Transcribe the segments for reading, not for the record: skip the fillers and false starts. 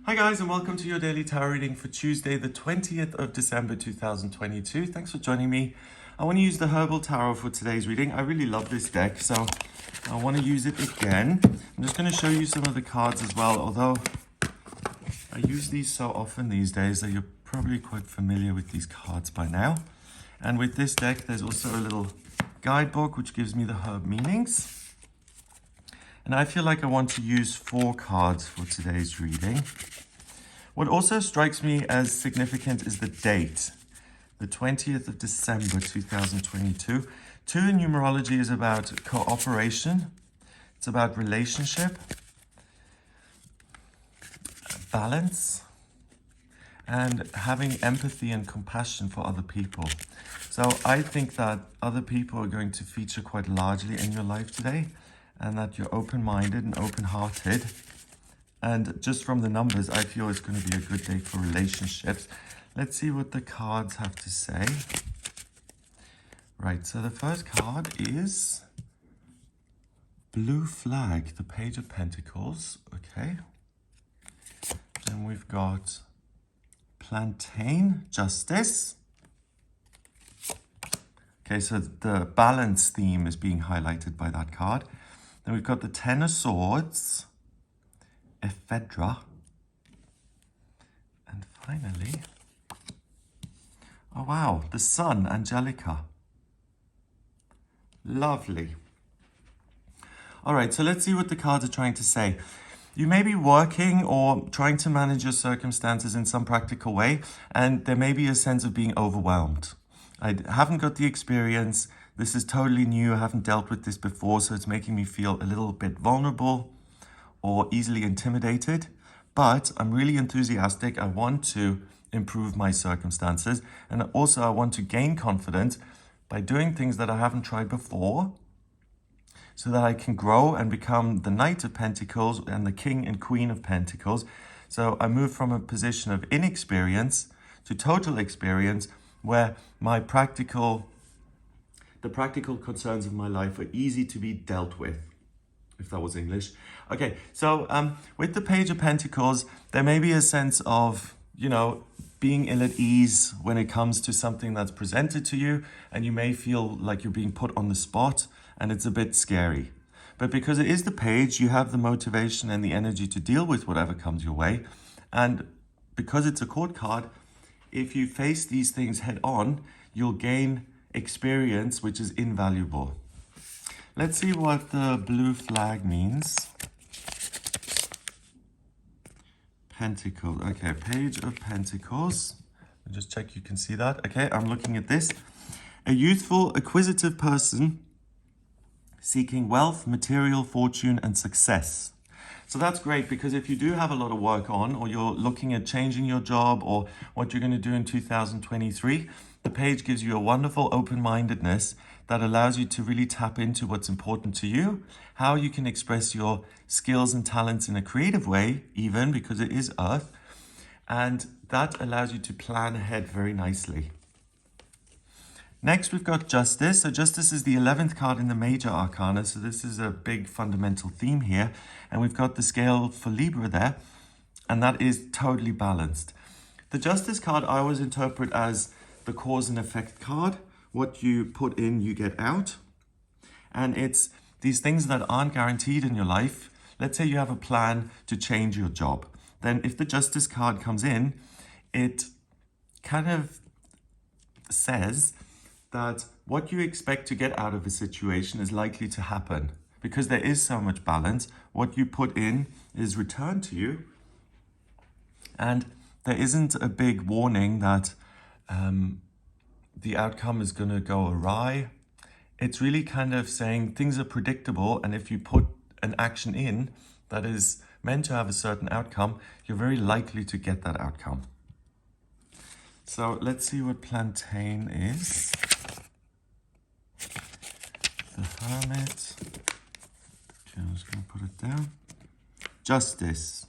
Hi guys, and welcome to your daily tarot reading for Tuesday the 20th of December 2022. Thanks for joining me. I want to use the Herbal Tarot for today's reading. I really love this deck, so I want to use it again. I'm just going to show you some of the cards as well, although I use these so often these days that you're probably quite familiar with these cards by now. And with this deck, there's also a little guidebook which gives me the herb meanings. And I feel like I want to use 4 cards for today's reading. What also strikes me as significant is the date, the 20th of December 2022. 2 in numerology is about cooperation, it's about relationship, balance, and having empathy and compassion for other people. So I think that other people are going to feature quite largely in your life today, and that you're open-minded and open-hearted. And just from the numbers, I feel it's going to be a good day for relationships. Let's see what the cards have to say. Right, so the first card is Blue Flag, the Page of Pentacles. Okay. Then we've got Plantain, Justice. Okay, so the balance theme is being highlighted by that card. Then we've got the Ten of Swords, Ephedra, and finally, oh wow, the Sun, Angelica. Lovely. All right, so let's see what the cards are trying to say. You may be working or trying to manage your circumstances in some practical way, and there may be a sense of being overwhelmed. I haven't got the experience. This is totally new. I haven't dealt with this before, so it's making me feel a little bit vulnerable or easily intimidated. But I'm really enthusiastic. I want to improve my circumstances. And also I want to gain confidence by doing things that I haven't tried before, so that I can grow and become the Knight of Pentacles and the King and Queen of Pentacles. So I move from a position of inexperience to total experience, where the practical concerns of my life are easy to be dealt with, if that was English. Okay, so with the Page of Pentacles, there may be a sense of, being ill at ease when it comes to something that's presented to you, and you may feel like you're being put on the spot, and it's a bit scary. But because it is the Page, you have the motivation and the energy to deal with whatever comes your way. And because it's a court card, if you face these things head on, you'll gain experience, which is invaluable. Let's see what the blue flag means. Pentacles. Okay, Page of Pentacles. I'll just check you can see that. Okay, I'm looking at this. A youthful, acquisitive person seeking wealth, material, fortune, and success. So that's great, because if you do have a lot of work on, or you're looking at changing your job or what you're going to do in 2023, the Page gives you a wonderful open-mindedness that allows you to really tap into what's important to you, how you can express your skills and talents in a creative way, even because it is Earth, and that allows you to plan ahead very nicely. Next, we've got Justice. So Justice is the 11th card in the Major Arcana. So this is a big fundamental theme here. And we've got the scale for Libra there. And that is totally balanced. The Justice card I always interpret as the cause and effect card. What you put in, you get out. And it's these things that aren't guaranteed in your life. Let's say you have a plan to change your job. Then if the Justice card comes in, it kind of says that what you expect to get out of a situation is likely to happen. Because there is so much balance, what you put in is returned to you. And there isn't a big warning that the outcome is going to go awry. It's really kind of saying things are predictable, and if you put an action in that is meant to have a certain outcome, you're very likely to get that outcome. So let's see what Plantain is. The Hermit. Okay, I'm just going to put it down. Justice.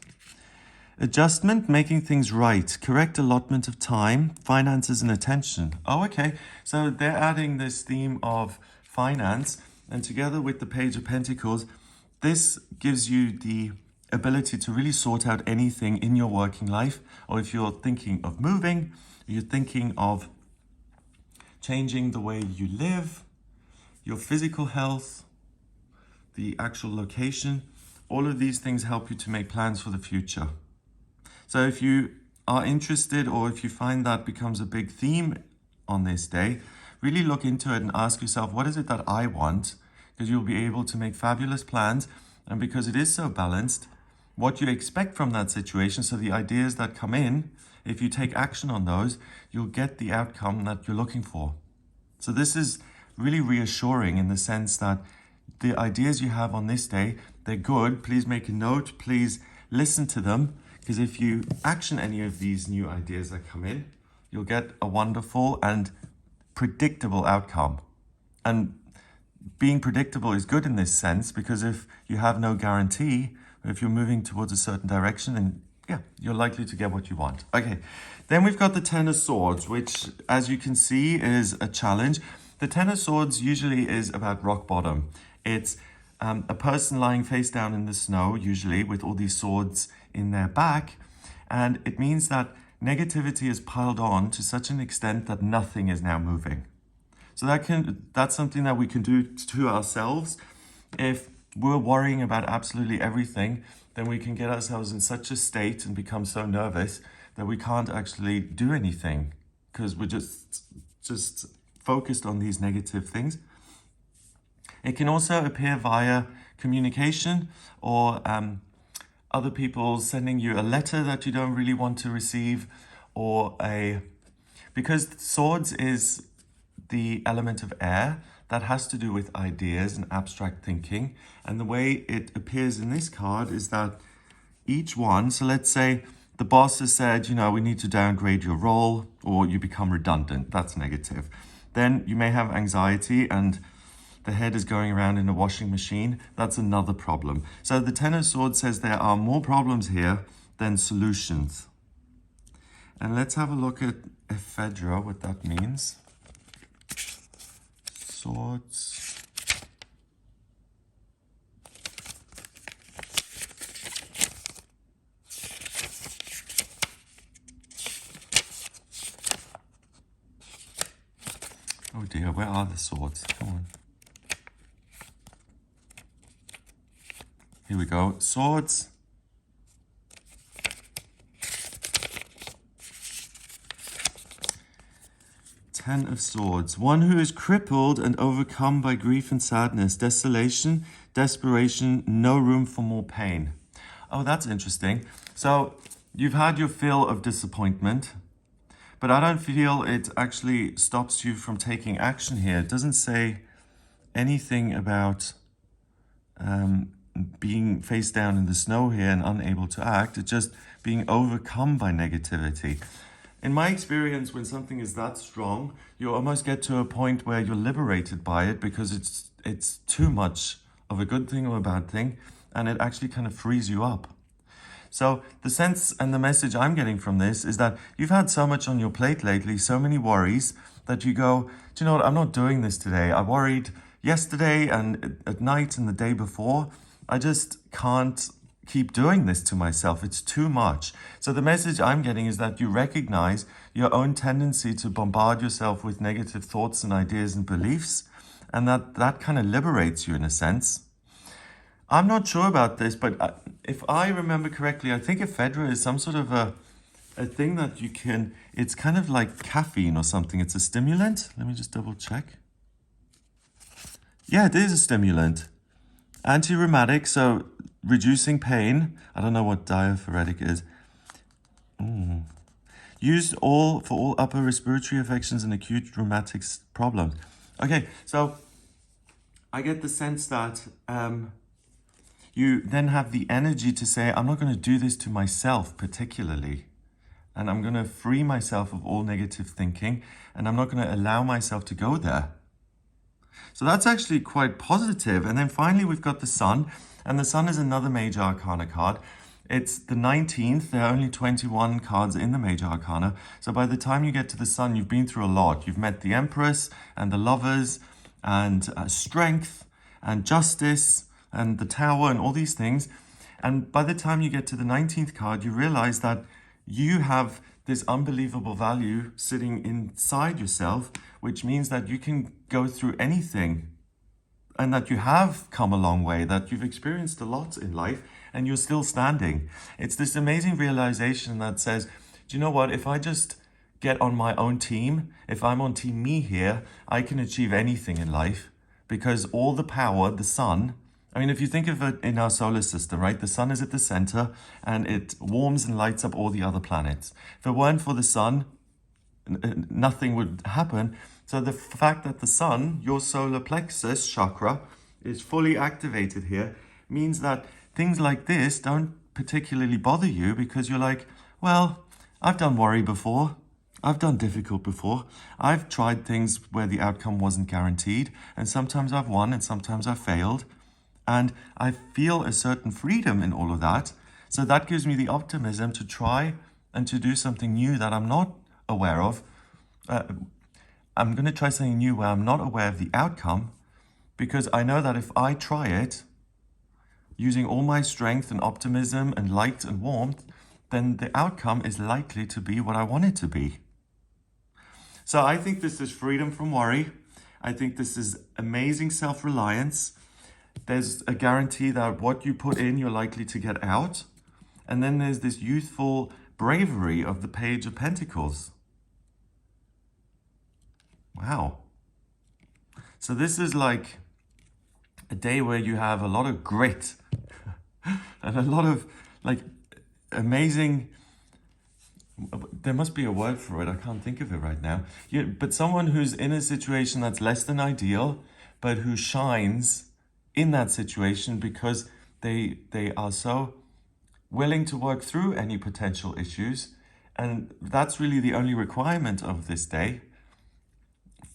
Adjustment, making things right. Correct allotment of time, finances, and attention. Oh, okay. So they're adding this theme of finance, and together with the Page of Pentacles, this gives you the ability to really sort out anything in your working life, or if you're thinking of moving, you're thinking of changing the way you live, your physical health, the actual location, all of these things help you to make plans for the future. So if you are interested, or if you find that becomes a big theme on this day, really look into it and ask yourself, what is it that I want? Because you'll be able to make fabulous plans. And because it is so balanced, what you expect from that situation, so the ideas that come in, if you take action on those, you'll get the outcome that you're looking for. So this is really reassuring in the sense that the ideas you have on this day, they're good. Please make a note, please listen to them, because if you action any of these new ideas that come in, you'll get a wonderful and predictable outcome. And being predictable is good in this sense, because if you have no guarantee, if you're moving towards a certain direction, then yeah, you're likely to get what you want. Okay, then we've got the Ten of Swords, which, as you can see, is a challenge. The Ten of Swords usually is about rock bottom. It's a person lying face down in the snow, usually with all these swords in their back, and it means that negativity is piled on to such an extent that nothing is now moving. So that's something that we can do to ourselves. If we're worrying about absolutely everything, then we can get ourselves in such a state and become so nervous that we can't actually do anything, because we're just focused on these negative things. It can also appear via communication, or other people sending you a letter that you don't really want to receive, or because swords is the element of air that has to do with ideas and abstract thinking. And the way it appears in this card is that each one, so let's say the boss has said, we need to downgrade your role, or you become redundant. That's negative. Then you may have anxiety and the head is going around in a washing machine. That's another problem. So the Ten of Swords says there are more problems here than solutions. And let's have a look at ephedra, what that means. Swords. Oh dear, where are the swords? Come on. Here we go. Swords. Ten of Swords. One who is crippled and overcome by grief and sadness, desolation, desperation, no room for more pain. Oh, that's interesting. So you've had your fill of disappointment, but I don't feel it actually stops you from taking action here. It doesn't say anything about being face down in the snow here and unable to act. It's just being overcome by negativity. In my experience, when something is that strong, you almost get to a point where you're liberated by it, because it's too much of a good thing or a bad thing, and it actually kind of frees you up. So the sense and the message I'm getting from this is that you've had so much on your plate lately, so many worries, that you go, do you know what, I'm not doing this today. I worried yesterday and at night and the day before. I just can't keep doing this to myself. It's too much. So the message I'm getting is that you recognize your own tendency to bombard yourself with negative thoughts and ideas and beliefs, and that kind of liberates you in a sense. I'm not sure about this, but if I remember correctly, I think ephedra is some sort of a thing that you can, it's kind of like caffeine or something. It's a stimulant. Let me just double check. Yeah, it is a stimulant. Anti-rheumatic, so reducing pain. I don't know what diaphoretic is. Used for all upper respiratory infections and acute rheumatic problems. Okay, so I get the sense that you then have the energy to say, I'm not going to do this to myself particularly. And I'm going to free myself of all negative thinking, and I'm not going to allow myself to go there. So that's actually quite positive. And then finally, we've got the Sun. And the Sun is another Major Arcana card. It's the 19th. There are only 21 cards in the Major Arcana. So by the time you get to the Sun, you've been through a lot. You've met the Empress and the Lovers and strength and justice and the Tower and all these things. And by the time you get to the 19th card, you realize that you have this unbelievable value sitting inside yourself, which means that you can go through anything and that you have come a long way, that you've experienced a lot in life and you're still standing. It's this amazing realization that says, do you know what? If I just get on my own team, if I'm on team me here, I can achieve anything in life because all the power, the sun, I mean, if you think of it in our solar system, right? The sun is at the center and it warms and lights up all the other planets. If it weren't for the sun, nothing would happen. So the fact that the sun, your solar plexus chakra, is fully activated here means that things like this don't particularly bother you because you're like, well, I've done worry before. I've done difficult before. I've tried things where the outcome wasn't guaranteed. And sometimes I've won and sometimes I've failed. And I feel a certain freedom in all of that. So that gives me the optimism to try and to do something new that I'm not aware of. I'm going to try something new where I'm not aware of the outcome because I know that if I try it using all my strength and optimism and light and warmth, then the outcome is likely to be what I want it to be. So I think this is freedom from worry. I think this is amazing self-reliance. There's a guarantee that what you put in, you're likely to get out. And then there's this youthful bravery of the Page of Pentacles. Wow. So this is like a day where you have a lot of grit and a lot of like amazing, there must be a word for it. I can't think of it right now. But someone who's in a situation that's less than ideal, but who shines in that situation because they are so willing to work through any potential issues. And that's really the only requirement of this day.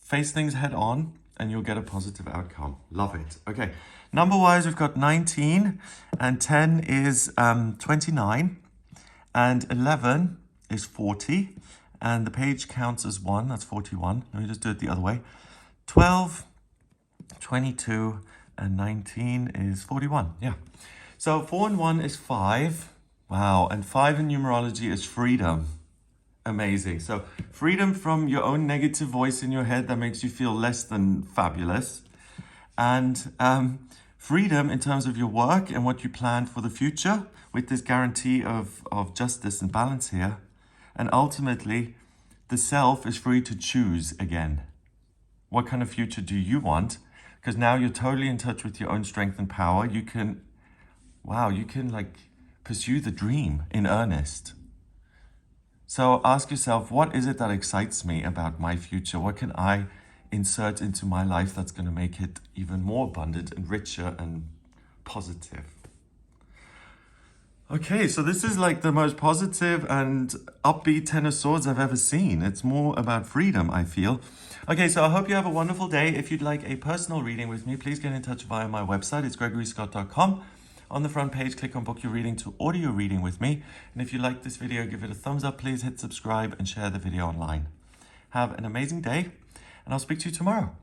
Face things head on and you'll get a positive outcome. Love it. Okay, number-wise, we've got 19 and 10 is 29 and 11 is 40 and the page counts as 1, that's 41. Let me just do it the other way. 12, 22 and 19 is 41. Yeah. So 4 and 1 is 5. Wow. And 5 in numerology is freedom. Amazing. So freedom from your own negative voice in your head that makes you feel less than fabulous. And freedom in terms of your work and what you plan for the future with this guarantee of justice and balance here. And ultimately, the self is free to choose again. What kind of future do you want? Because now you're totally in touch with your own strength and power. You can, wow, you can like pursue the dream in earnest. So ask yourself, what is it that excites me about my future? What can I insert into my life that's going to make it even more abundant and richer and positive? Okay, so this is like the most positive and upbeat Ten of Swords I've ever seen. It's more about freedom, I feel. Okay, so I hope you have a wonderful day. If you'd like a personal reading with me, please get in touch via my website. It's gregoryscott.com. On the front page, click on book your reading to audio reading with me. And if you like this video, give it a thumbs up, please hit subscribe and share the video online. Have an amazing day, and I'll speak to you tomorrow.